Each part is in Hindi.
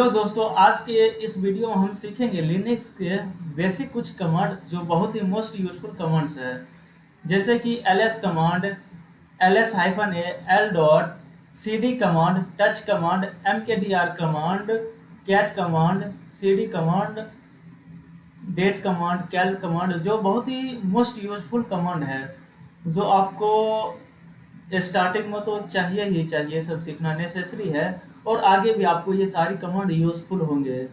हेलो दोस्तों, आज के इस वीडियो में हम सीखेंगे लिनक्स के बेसिक कुछ कमांड जो बहुत ही मोस्ट यूजफुल कमांड्स है। जैसे कि ls command, ls-a, l.cd command, touch command, mkdir command, cat command, cd command, date command, cal command, जो बहुत ही मोस्ट यूजफुल कमांड है, जो आपको स्टार्टिंग में तो चाहिए ही चाहिए, सब सीखना नेसेसरी है और आगे भी आपको ये सारी कमांड यूजफुल होंगे।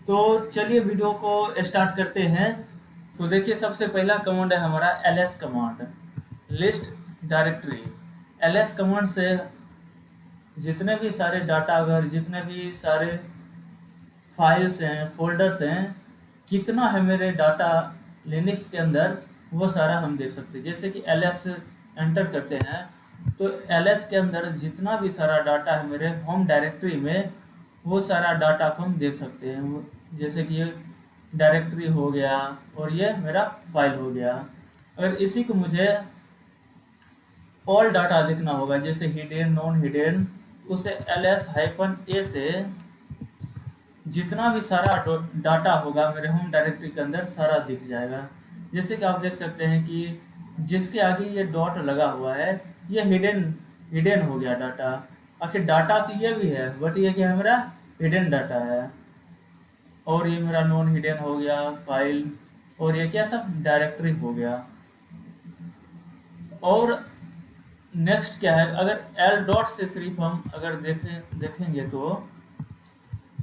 तो चलिए वीडियो को स्टार्ट करते हैं। तो देखिए, सबसे पहला कमांड है हमारा ls command, list directory. ls command से जितने भी सारे डाटा, अगर जितने भी सारे फाइल्स हैं, फोल्डर्स हैं, कितना है मेरे डाटा लिनक्स के अंदर, वो सारा हम देख सकते हैं। जैसे कि ls एंटर करते हैं तो ls के अंदर जितना भी सारा डाटा है मेरे होम डायरेक्टरी में, वो सारा डाटा को हम देख सकते हैं। जैसे कि ये डायरेक्टरी हो गया और ये मेरा फाइल हो गया। अगर इसी को मुझे ऑल डाटा देखना होगा, जैसे हिडन, नॉन हिडन, उसे ls-a से जितना भी सारा डाटा होगा मेरे होम डायरेक्टरी के अंदर सारा दिख जाएगा। जैसे कि आप देख सकते हैं कि जिसके आगे ये डॉट लगा हुआ है, ये हिडन हो गया डाटा। आखिर डाटा तो ये भी है, बट ये क्या है, मेरा हिडन डाटा है। और ये मेरा नॉन हिडन हो गया फाइल, और ये क्या, सब डायरेक्टरी हो गया। और नेक्स्ट क्या है, अगर एल डॉट से सिर्फ हम अगर देखेंगे तो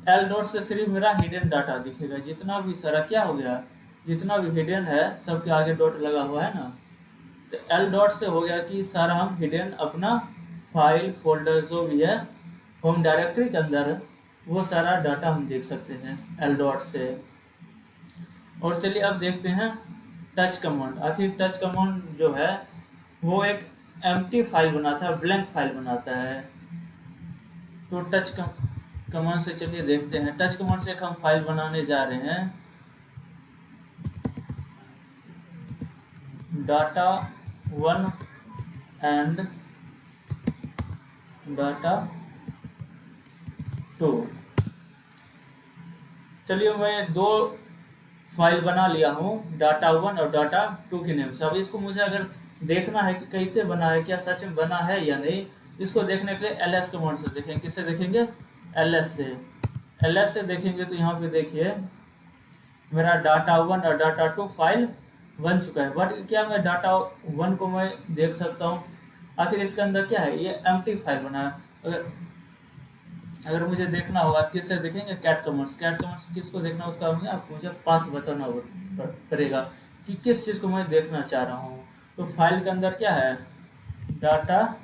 एल डॉट से सिर्फ मेरा हिडन डाटा दिखेगा। जितना भी सारा क्या हो गया, जितना भी हिडन है सबके आगे डॉट लगा हुआ है ना, तो एल डॉट से हो गया कि सारा हम हिडन अपना फाइल, फोल्डर जो भी है होम डायरेक्टरी के अंदर, वो सारा डाटा हम देख सकते हैं एल डॉट से। और चलिए अब देखते हैं टच कमांड। आखिर टच कमांड जो है वो एक एम्प्टी फाइल बनाता है, ब्लैंक फाइल बनाता है। तो टच कमांड से चलिए देखते हैं। टच कमांड से एक हम फाइल बनाने जा रहे हैं, data1 and data2। चलिए मैं दो फाइल बना लिया हूँ, data1 और data2 के नेम से। अब इसको मुझे अगर देखना है कि कैसे बना है, क्या सच में बना है या नहीं, इसको देखने के लिए ls कमांड से देखेंगे। किससे देखेंगे? ls से। ls से देखेंगे तो यहाँ पे देखिए मेरा data1 और data2 फाइल बन चुका है। बट क्या मैं data1 को मैं देख सकता हूँ? आखिर इसके अंदर क्या है, ये एम्प्टी फाइल बना है। अगर मुझे देखना होगा तो किससे देखेंगे? Cat commands. कैट कमांड्स किसको देखना, उसका आपको मुझे पाथ बताना पड़ेगा कि किस चीज़ को मैं देखना चाह रहा हूँ। तो फाइल के अंदर क्या है, data1,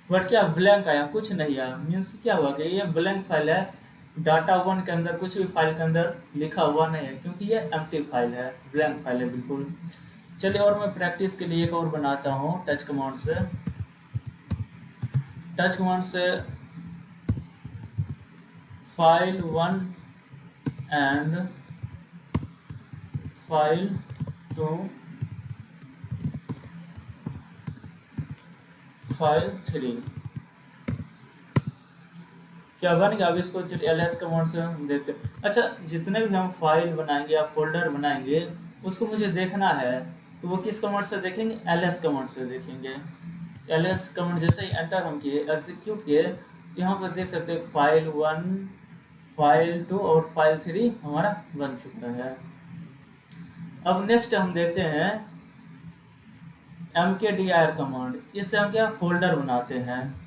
बट क्या ब्लैंक आया, कुछ नहीं आया। मीन्स क्या हुआ कि ये ब्लैंक फाइल है, data1 के अंदर कुछ भी फाइल के अंदर लिखा हुआ नहीं है, क्योंकि ये एम्प्टी फाइल है, ब्लैंक फाइल है बिल्कुल। चलिए और मैं प्रैक्टिस के लिए एक और बनाता हूँ टच कमांड से। टच कमांड से file1 and file2 file3 क्या बन गया। अब इसको चलिए ls कमांड से हम देखते हैं। अच्छा, जितने भी हम फाइल बनाएंगे या फोल्डर बनाएंगे उसको मुझे देखना है, तो वो किस कमांड से देखेंगे? ls कमांड से देखेंगे। ls कमांड जैसे ही एंटर हम किए, एग्जीक्यूट किए, यहाँ पर देख सकते हैं file1, file2 और file3 हमारा बन चुका है। अब नेक्स्ट हम देखते हैं mkdir कमांड। इससे हम क्या, फोल्डर बनाते हैं।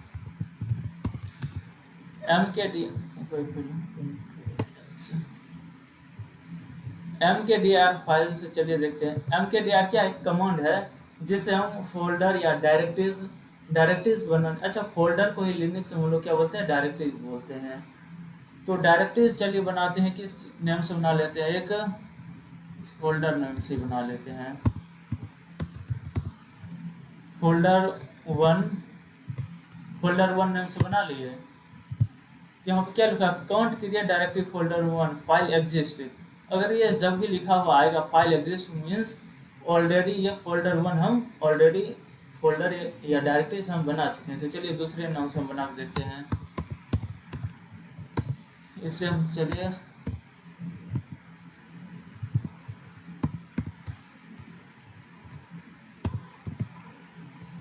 mkdir फाइल से चलिए देखते हैं। mkdir क्या एक कमांड है जिससे हम फोल्डर या डायरेक्टरीज बना। अच्छा, फोल्डर को ही लिनक्स में हम लोग क्या बोलते हैं, डायरेक्टरीज बोलते हैं। तो डायरेक्टरीज चलिए बनाते हैं, किस नेम से बना लेते हैं, एक फोल्डर नेम से बना लेते हैं। फोल्डर1 नेम से बना लिए। यहाँ पे क्या लिखा, count create directory folder one file exist. अगर ये जब भी लिखा हुआ आएगा फाइल एग्जिस्ट, मीन्स ऑलरेडी ये फोल्डर1 हम ऑलरेडी फोल्डर या डायरेक्टरीज हम बना चुके हैं। तो चलिए दूसरे नाम से हम बना के देखते हैं। इससे हम चलिए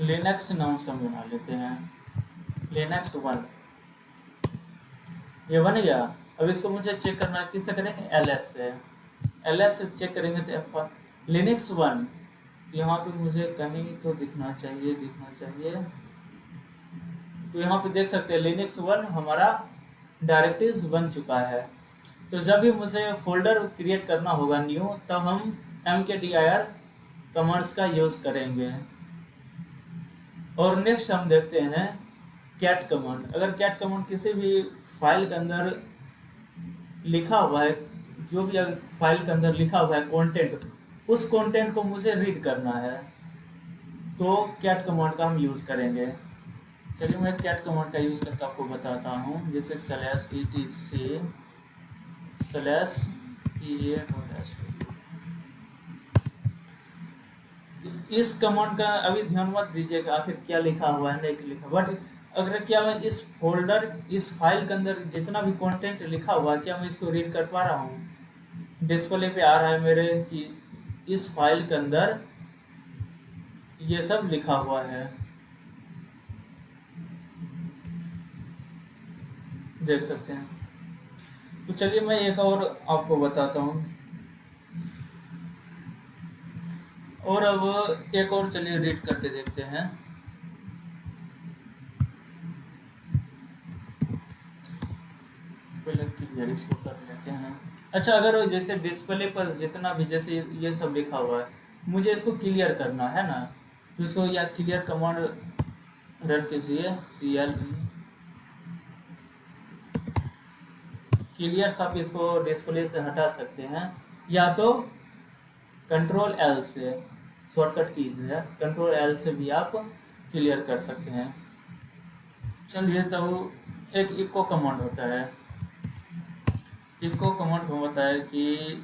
लिनक्स नाम से हम बना लेते हैं, लिनक्स 1। ये बन गया। अब इसको मुझे चेक करना है, किससे करेंगे, एलएस से। एलएस से चेक करेंगे तो लिनक्स 1 यहाँ पे मुझे कहीं तो दिखना चाहिए। तो यहाँ पे देख सकते हैं लिनक्स 1 हमारा डायरेक्टरीज बन चुका है। तो जब भी मुझे फोल्डर क्रिएट करना होगा न्यू, तब हम mkdir कमांड्स का यूज़ करेंगे। और नेक्स्ट हम देखते हैं कैट कमांड। अगर कैट कमांड किसी भी फाइल के अंदर लिखा हुआ है, जो भी फाइल के अंदर लिखा हुआ है कंटेंट, उस कंटेंट को मुझे रीड करना है, तो कैट कमांड का हम यूज़ करेंगे। चलिए मैं कैट कमांड का यूज़ करके आपको बताता हूँ। जैसे /etc/ea.html। इस कमांड का अभी ध्यान मत दीजिएगा आखिर क्या लिखा हुआ है, नहीं लिखा, बट अगर क्या मैं इस फोल्डर, इस फाइल के अंदर जितना भी कंटेंट लिखा हुआ है, क्या मैं इसको रीड कर पा रहा हूँ? डिस्प्ले पे आ रहा है मेरे कि इस फाइल के अंदर ये सब लिखा हुआ है, देख सकते हैं। तो चलिए मैं एक और आपको बताता हूँ। और अब एक और चलिए रीड करके देखते हैं। पहले क्लियर इसको कर लेते हैं। अच्छा, अगर जैसे डिस्प्ले पर जितना भी जैसे ये सब लिखा हुआ है, मुझे इसको क्लियर करना है ना, तो इसको या क्लियर कमांड रन कीजिए, CLE क्लियर। आप इसको डिस्प्ले से हटा सकते हैं, या तो कंट्रोल L से, शॉर्टकट कीज है, कंट्रोल L से भी आप क्लियर कर सकते हैं। चलिए, तो एक इको कमांड होता है। इको कमांड को होता है कि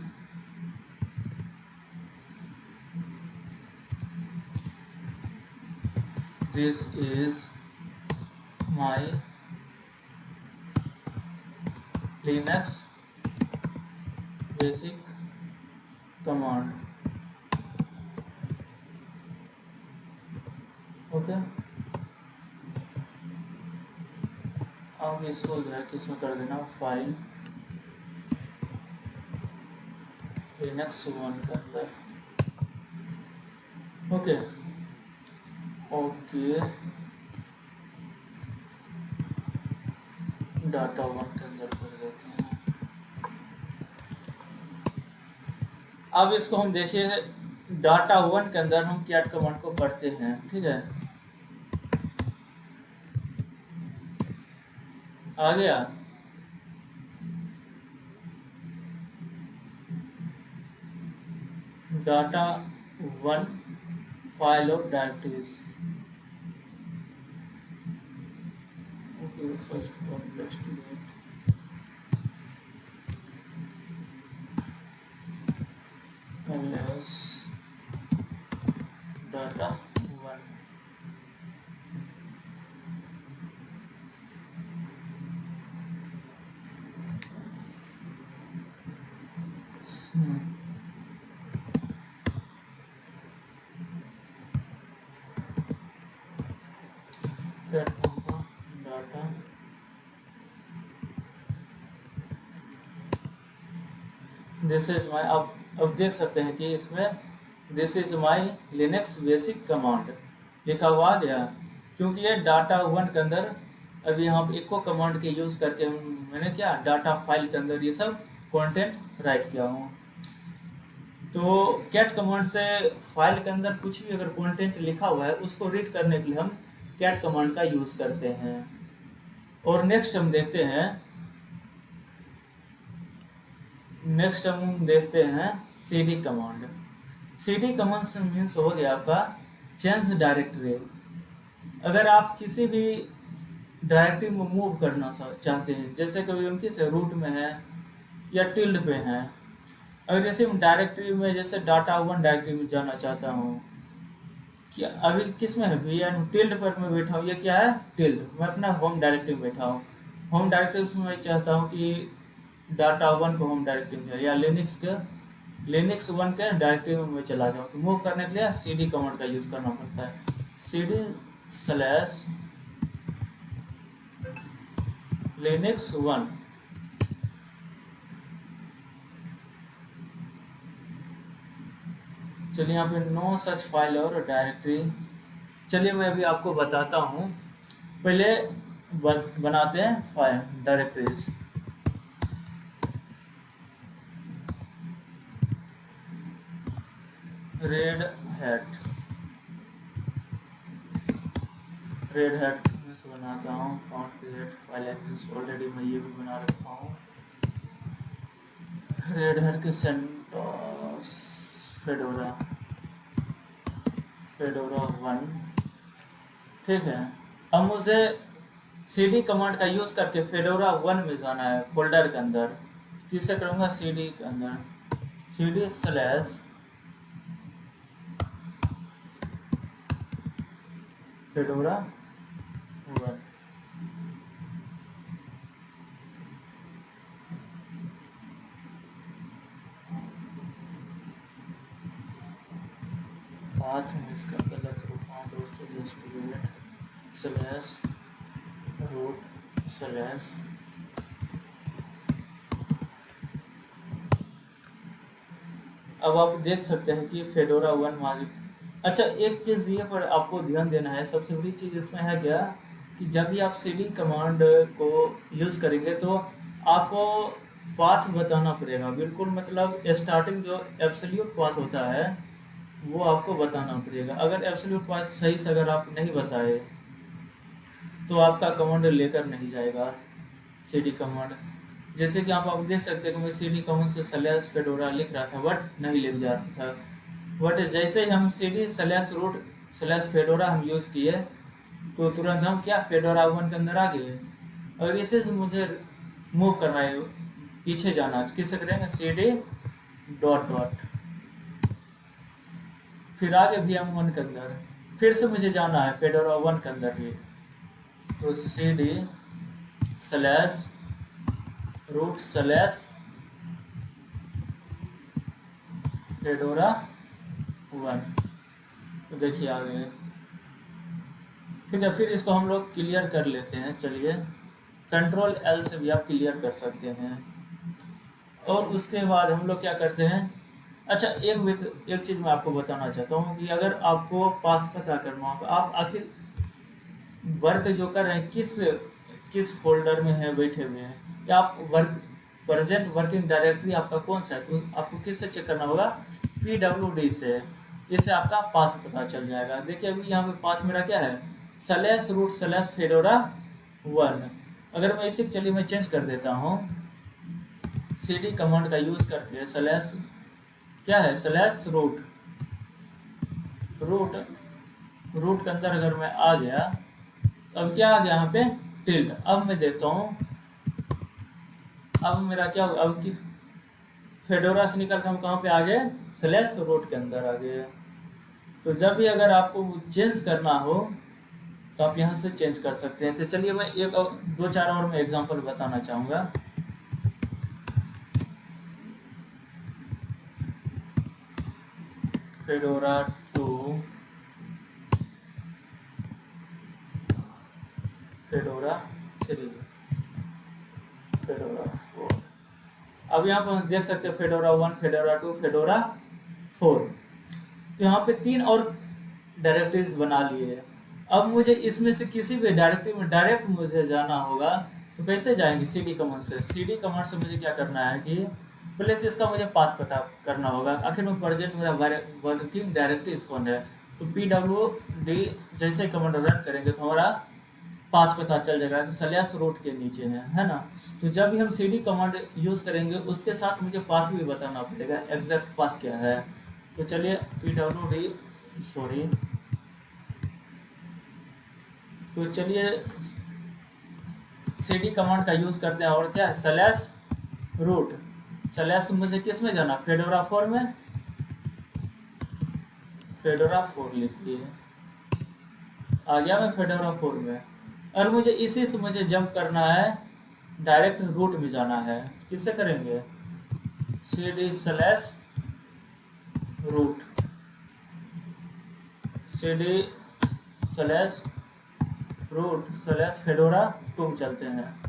this is my Linux basic command. Okay, अब इसको जो है किसमें कर देना, फाइल लिनक्स 1 के अंदर। ओके डाटा 1 के अंदर कर देते हैं। अब इसको हम देखिए, डाटा 1 के अंदर हम कैट कमांड को पढ़ते हैं, ठीक है। आ गया। Data 1 file of directories. Okay, first complex ls data 1। Data this is my, अब देख सकते हैं कि इसमें this is my Linux basic command लिखा हुआ आ गया, क्योंकि ये डाटा 1 के अंदर अभी यहाँ पे इको कमांड के यूज़ करके मैंने क्या डाटा फाइल के अंदर ये सब कंटेंट राइट किया हूँ। तो कैट कमांड से फाइल के अंदर कुछ भी अगर कंटेंट लिखा हुआ है, उसको रीड करने के लिए हम कैट कमांड का यूज़ करते हैं। और नेक्स्ट हम देखते हैं cd command. cd command means हो गया आपका चेंज डायरेक्टरी। अगर आप किसी भी डायरेक्टरी में मूव करना चाहते हैं, जैसे कभी हम किसी रूट में है या टिल्ड पे हैं, अगर जैसे हम डायरेक्टरी में जैसे डाटा 1 डायरेक्टरी में जाना चाहता हूँ, क्या अभी किस में है, वी एन टिल्ड पर मैं बैठा हूँ, ये क्या है टिल्ड, मैं अपना होम डायरेक्टरी में बैठा हूँ। होम डायरेक्टरी में मैं चाहता हूँ कि डाटा वन को होम डायरेक्टरी में या लिनक्स वन के डायरेक्टरी में मैं चला जाऊँ। तो मूव करने के लिए सी डी कमांड का यूज़ करना पड़ता है, C D slash Linux one. चलिए यहाँ पे नो सच फाइल और डायरेक्टरी। चलिए मैं अभी आपको बताता हूँ, पहले बनाते हैं फाइल डायरेक्टरीज। रेड हैट में से बनाता हूँ, count create file exist already, मैं ये भी बना रखा हूँ। रेड हैट के सेंटोस फेडोरा वन, ठीक है। अब मुझे cd कमांड का यूज़ करके फेडोरा वन में जाना है फोल्डर के अंदर। किससे करूँगा, cd के अंदर cd slash Fedora one. Path में इसका गलत रूप दोस्तों, just wait slash root slash अब आप देख सकते हैं कि फेडोरा वन माजिक। अच्छा एक चीज़ ये पर आपको ध्यान देना है, सबसे बड़ी चीज़ इसमें है क्या कि जब भी आप cd कमांड को यूज़ करेंगे तो आपको पाथ बताना पड़ेगा बिल्कुल, मतलब स्टार्टिंग जो एब्सोल्यूट पाथ होता है वो आपको बताना पड़ेगा। अगर एब्सोल्यूट पाथ सही से अगर आप नहीं बताए तो आपका कमांड लेकर नहीं जाएगा cd कमांड। जैसे कि आप देख सकते हैं कि मैं cd कमांड से स्लैश फेडोरा लिख रहा था बट नहीं लिख जा रहा था, बट जैसे ही हम cd slash root slash Fedora हम यूज़ किए तो तुरंत हम क्या फेडोरा वन के अंदर आ गए। और इसे मुझे मूव करना है, पीछे जाना है, किससे करेंगे, cd डॉट डॉट, फिर आगे VM1 के अंदर फिर से मुझे जाना है फेडोरा वन के अंदर ही, तो cd slash root slash Fedora one, तो देखिए आ गए। ठीक है, फिर इसको हम लोग क्लियर कर लेते हैं। चलिए कंट्रोल L से भी आप क्लियर कर सकते हैं। और उसके बाद हम लोग क्या करते हैं, अच्छा एक चीज़ मैं आपको बताना चाहता हूँ कि अगर आपको पाथ पता करना होगा, आप आखिर वर्क जो कर रहे हैं किस फोल्डर में है बैठे हुए हैं, या आप प्रेजेंट वर्किंग डायरेक्टरी आपका कौन सा है, तो आपको किससे चेक करना होगा, PWD से। इससे आपका पाथ पता चल जाएगा। देखिए अभी यहाँ पे पाथ मेरा क्या है, slash root slash Fedora one. अगर मैं इसे चलिए मैं चेंज कर देता हूँ, cd कमांड का यूज़ करके स्लैश क्या है, स्लैश रूट के अंदर अगर मैं आ गया, अब क्या आ गया यहाँ पे टिल्ड। अब मैं देखता हूँ अब मेरा क्या होगा, अब की फेडोरा से निकल कर हम कहाँ पे आ गए, स्लैश रूट के अंदर आ गए। तो जब भी अगर आपको चेंज करना हो तो आप यहाँ से चेंज कर सकते हैं। तो चलिए मैं एक और दो चार और मैं एग्जांपल बताना चाहूँगा। Fedora 2, fedora 3, fedora 4। अब यहाँ पर देख सकते हैं फेडोरा 1, फेडोरा 2, फेडोरा 4। तो यहाँ पे 3 और डायरेक्टरीज बना लिए। अब मुझे इसमें से किसी भी डायरेक्टरी में डायरेक्ट मुझे जाना होगा, तो कैसे जाएंगे, cd कमांड से। cd कमांड से मुझे क्या करना है कि पहले तो इसका मुझे पाथ पता करना होगा, आखिर में प्रेजेंट मेरा वर्किंग डायरेक्टरीज कौन है। तो PWD जैसे कमांड रन करेंगे तो हमारा पाथ पता चल जाएगा कि स्लैश रूट के नीचे है ना। तो जब भी हम cd कमांड यूज़ करेंगे उसके साथ मुझे पाथ भी बताना पड़ेगा, एग्जैक्ट पाथ क्या है। तो चलिए तो चलिए cd कमांड का यूज़ करते हैं, और क्या है, स्लैश रूट स्लैश मुझे किस में जाना, फेडोरा 4 में, फेडोरा 4 लिख दिए। आ गया मैं फेडोरा 4 में, और मुझे इसी से मुझे जंप करना है, डायरेक्ट रूट में जाना है। किससे करेंगे, cd/रूट, cd/रूट/फेडोरा 2 में चलते हैं,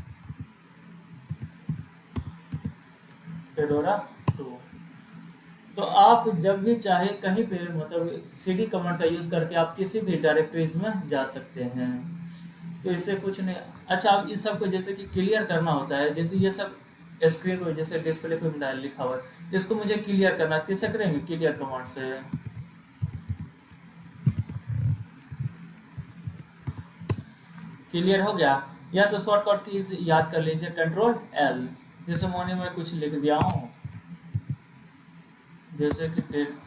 फेडोरा 2। तो आप जब भी चाहे कहीं पे मतलब cd कमांड का यूज़ करके आप किसी भी डायरेक्टरीज में जा सकते हैं। तो इससे कुछ नहीं। अच्छा, अब इस सब को जैसे कि क्लियर करना होता है, जैसे ये सब स्क्रीन पर जैसे डिस्प्ले पे डाल लिखा हुआ है, इसको मुझे क्लियर करना, कैसे करेंगे, क्लियर कमांड से। क्लियर हो गया, या तो शॉर्टकट कीज याद कर लीजिए, Ctrl+L। जैसे मैंने मैं कुछ लिख दिया हूँ, जैसे कि डेट।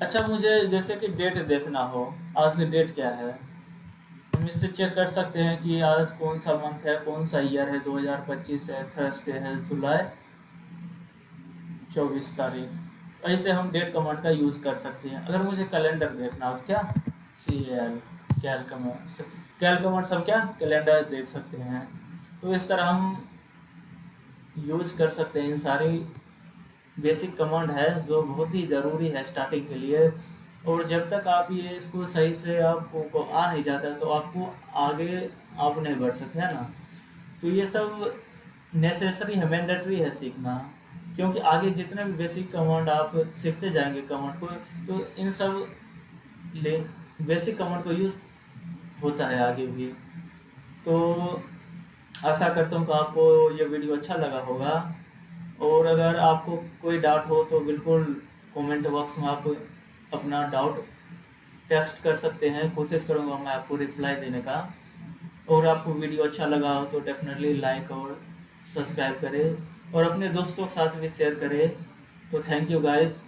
अच्छा, मुझे जैसे कि डेट देखना हो, आज से डेट क्या है, हम इससे चेक कर सकते हैं कि आज कौन सा मंथ है, कौन सा ईयर है, 2025 है, थर्सडे है, जुलाई 24 तारीख। ऐसे हम डेट कमांड का यूज़ कर सकते हैं। अगर मुझे कैलेंडर देखना हो तो क्या, कैल कमांड से हम क्या कैलेंडर देख सकते हैं। तो इस तरह हम यूज कर सकते हैं। इन सारी बेसिक कमांड है जो बहुत ही ज़रूरी है स्टार्टिंग के लिए, और जब तक आप ये इसको सही से आपको आ नहीं जाता तो आपको आगे आप नहीं बढ़ सकते, है ना। तो ये सब नेसेसरी है, मैंडेटरी है सीखना, क्योंकि आगे जितने भी बेसिक कमांड आप सीखते जाएंगे कमांड को, तो इन सब बेसिक कमांड को यूज़ होता है आगे भी। तो आशा करता हूँ कि आपको ये वीडियो अच्छा लगा होगा, और अगर आपको कोई डाउट हो तो बिल्कुल कमेंट बॉक्स में आप अपना डाउट टेक्स्ट कर सकते हैं, कोशिश करूँगा मैं आपको रिप्लाई देने का। और आपको वीडियो अच्छा लगा हो तो डेफिनेटली लाइक और सब्सक्राइब करें, और अपने दोस्तों के साथ भी शेयर करें। तो थैंक यू गाइस।